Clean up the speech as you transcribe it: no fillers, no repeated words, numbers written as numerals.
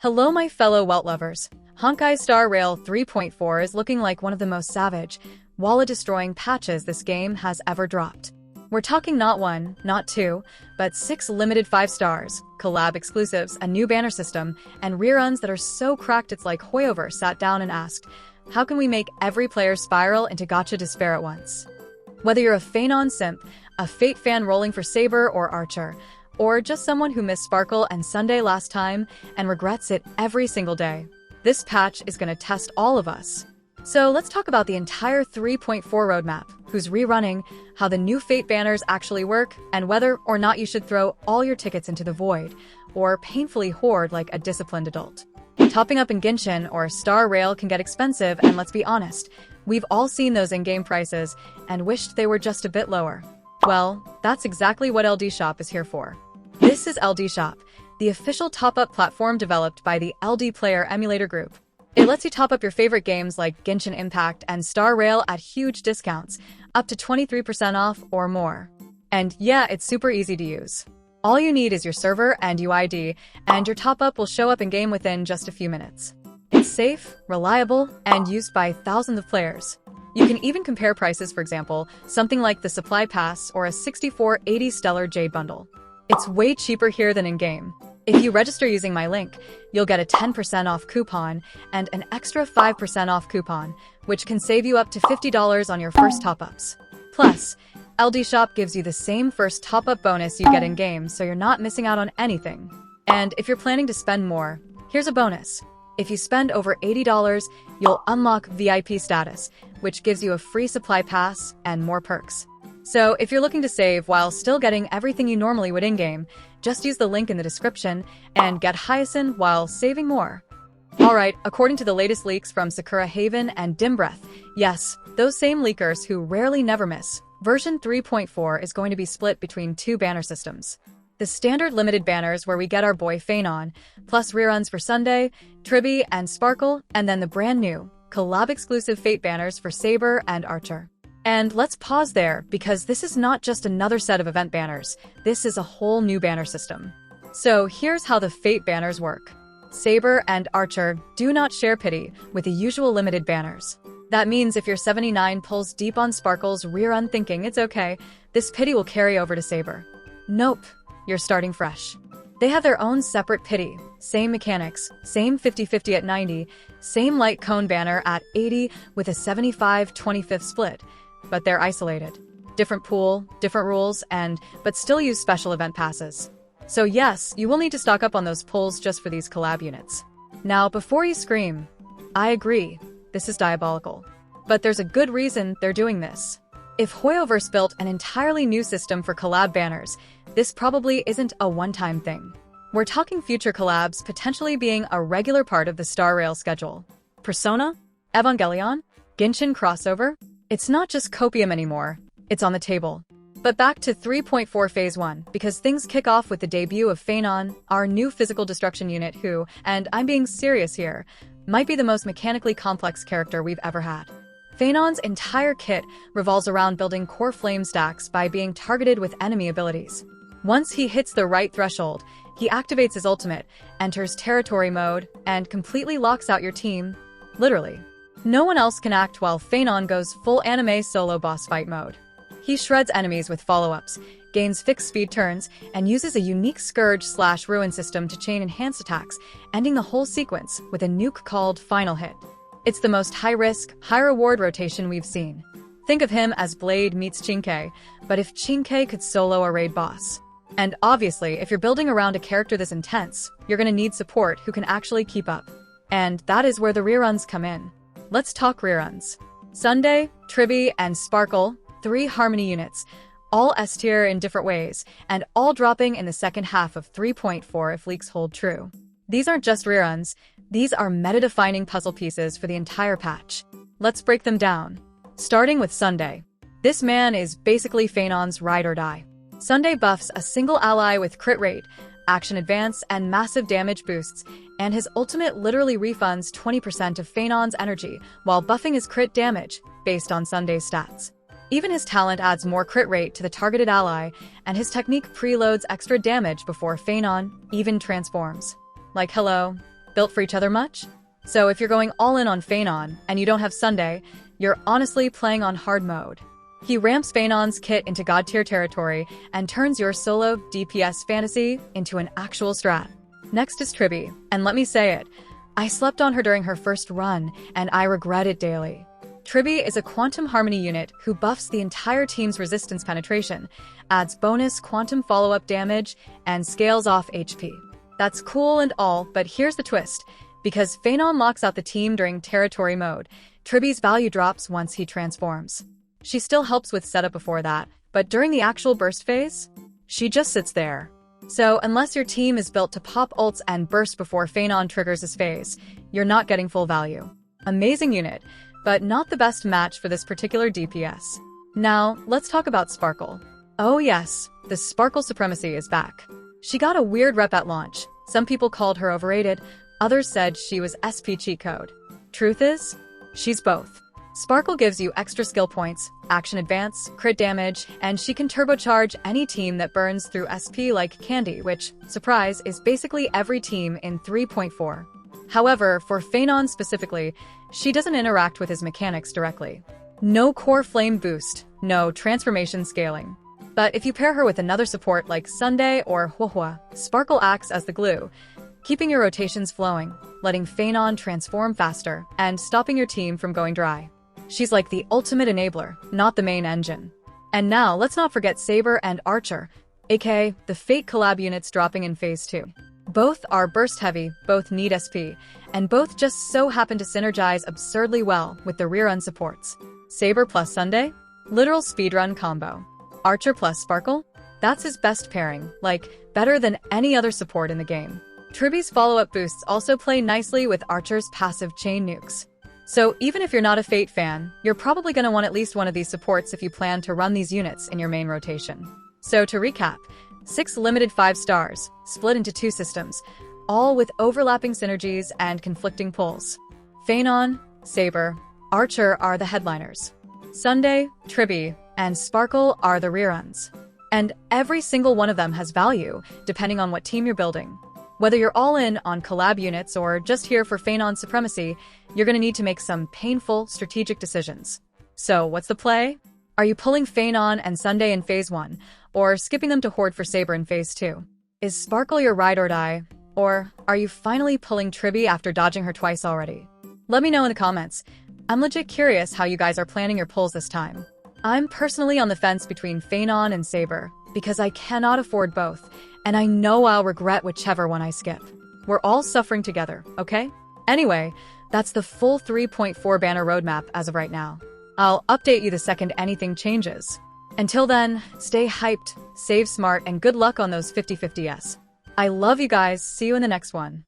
Hello my fellow Welt lovers. Honkai Star Rail 3.4 is looking like one of the most savage, wallet-destroying patches this game has ever dropped. We're talking not one, not two, but 6 limited 5 stars, collab exclusives, a new banner system, and reruns that are so cracked it's like Hoyover sat down and asked, how can we make every player spiral into gacha despair at once? Whether you're a Feixiao simp, a Fate fan rolling for Saber or Archer, or just someone who missed Sparkle and Sunday last time and regrets it every single day, this patch is going to test all of us. So let's talk about the entire 3.4 roadmap, who's rerunning, how the new Fate banners actually work, and whether or not you should throw all your tickets into the void, or painfully hoard like a disciplined adult. Topping up in Genshin or Star Rail can get expensive, and let's be honest, we've all seen those in-game prices and wished they were just a bit lower. Well, that's exactly what LDShop is here for. This is LDShop, the official top-up platform developed by the LD Player Emulator Group. It lets you top up your favorite games like Genshin Impact and Star Rail at huge discounts, up to 23% off or more. And yeah, it's super easy to use. All you need is your server and UID, and your top-up will show up in-game within just a few minutes. It's safe, reliable, and used by thousands of players. You can even compare prices, for example, something like the Supply Pass or a 6480 Stellar Jade Bundle. It's way cheaper here than in-game. If you register using my link, you'll get a 10% off coupon and an extra 5% off coupon, which can save you up to $50 on your first top-ups. Plus, LDShop gives you the same first top-up bonus you get in-game, so you're not missing out on anything. And if you're planning to spend more, here's a bonus. If you spend over $80, you'll unlock VIP status, which gives you a free supply pass and more perks. So if you're looking to save while still getting everything you normally would in-game, just use the link in the description and get Hyacinth while saving more. Alright, according to the latest leaks from Sakura Haven and Dim Breath, yes, those same leakers who rarely never miss, version 3.4 is going to be split between 2 banner systems. The standard limited banners where we get our boy Feixiao, plus reruns for Sunday, Tribi, and Sparkle, and then the brand new, collab-exclusive Fate banners for Saber and Archer. And let's pause there, because this is not just another set of event banners, this is a whole new banner system. So here's how the Fate banners work. Saber and Archer do not share pity with the usual limited banners. That means if your 79 pulls deep on Sparkle's rerun thinking it's okay, this pity will carry over to Saber. Nope, you're starting fresh. They have their own separate pity, same mechanics, same 50-50 at 90, same light cone banner at 80 with a 75-25 split, but they're isolated. Different pool, different rules, but still use special event passes. So yes, you will need to stock up on those pulls just for these collab units. Now, before you scream, I agree, this is diabolical. But there's a good reason they're doing this. If Hoyoverse built an entirely new system for collab banners, this probably isn't a one-time thing. We're talking future collabs potentially being a regular part of the Star Rail schedule. Persona? Evangelion? Genshin crossover? It's not just copium anymore, it's on the table. But back to 3.4 Phase 1, because things kick off with the debut of Feixiao, our new physical destruction unit who, and I'm being serious here, might be the most mechanically complex character we've ever had. Feixiao's entire kit revolves around building core flame stacks by being targeted with enemy abilities. Once he hits the right threshold, he activates his ultimate, enters territory mode, and completely locks out your team, literally. No one else can act while Feixiao goes full anime solo boss fight mode. He shreds enemies with follow-ups, gains fixed speed turns, and uses a unique Scourge/Ruin system to chain enhanced attacks, ending the whole sequence with a nuke called Final Hit. It's the most high-risk, high-reward rotation we've seen. Think of him as Blade meets Chinkei, but if Chinkei could solo a raid boss. And obviously, if you're building around a character this intense, you're gonna need support who can actually keep up. And that is where the reruns come in. Let's talk reruns. Sunday, Tribi, and Sparkle, 3 Harmony units, all S tier in different ways, and all dropping in the second half of 3.4 if leaks hold true. These aren't just reruns, these are meta-defining puzzle pieces for the entire patch. Let's break them down. Starting with Sunday. This man is basically Feixiao's ride or die. Sunday buffs a single ally with crit rate, action advance, and massive damage boosts, and his ultimate literally refunds 20% of Feixiao's energy while buffing his crit damage based on Sunday's stats. Even his talent adds more crit rate to the targeted ally, and his technique preloads extra damage before Feixiao even transforms. Like hello, Built for each other much? So if you're going all in on Feinon and you don't have Sunday, you're honestly playing on hard mode. He ramps Feinon's kit into god tier territory and turns your solo DPS fantasy into an actual strat. Next is Tribi, and let me say it, I slept on her during her first run, and I regret it daily. Tribi is a quantum harmony unit who buffs the entire team's resistance penetration, adds bonus quantum follow-up damage, and scales off HP. That's cool and all, but here's the twist. Because Feinon locks out the team during territory mode, Tribi's value drops once he transforms. She still helps with setup before that, but during the actual burst phase, she just sits there. So unless your team is built to pop ults and burst before Feinon triggers his phase, you're not getting full value. Amazing unit, but not the best match for this particular DPS. Now, let's talk about Sparkle. Oh yes, the Sparkle supremacy is back. She got a weird rep at launch. Some people called her overrated, others said she was SP cheat code. Truth is, she's both. Sparkle gives you extra skill points, action advance, crit damage, and she can turbocharge any team that burns through SP like Candy, which, surprise, is basically every team in 3.4. However, for Feinon specifically, she doesn't interact with his mechanics directly. No core flame boost, no transformation scaling. But if you pair her with another support like Sunday or Huohua, Sparkle acts as the glue, keeping your rotations flowing, letting Feinon transform faster, and stopping your team from going dry. She's like the ultimate enabler, not the main engine. And now, let's not forget Saber and Archer, aka the Fate collab units dropping in Phase 2. Both are burst heavy, both need SP, and both just so happen to synergize absurdly well with the Rerun supports. Saber plus Sunday? Literal speedrun combo. Archer plus Sparkle? That's his best pairing, like, better than any other support in the game. Tribi's follow-up boosts also play nicely with Archer's passive chain nukes. So even if you're not a Fate fan, you're probably going to want at least one of these supports if you plan to run these units in your main rotation. So to recap, 6 limited 5 stars, split into 2 systems, all with overlapping synergies and conflicting pulls. Feinon, Saber, Archer are the headliners. Sunday, Tribi, and Sparkle are the reruns. And every single one of them has value, depending on what team you're building. Whether you're all in on collab units or just here for Feinon supremacy, you're going to need to make some painful, strategic decisions. So, what's the play? Are you pulling Feinon and Sunday in Phase 1, or skipping them to Horde for Saber in Phase 2? Is Sparkle your ride or die? Or are you finally pulling Tribi after dodging her twice already? Let me know in the comments. I'm legit curious how you guys are planning your pulls this time. I'm personally on the fence between Feinon and Saber, because I cannot afford both, and I know I'll regret whichever one I skip. We're all suffering together, okay? Anyway, that's the full 3.4 banner roadmap as of right now. I'll update you the second anything changes. Until then, stay hyped, save smart, and good luck on those 50/50s. I love you guys, see you in the next one.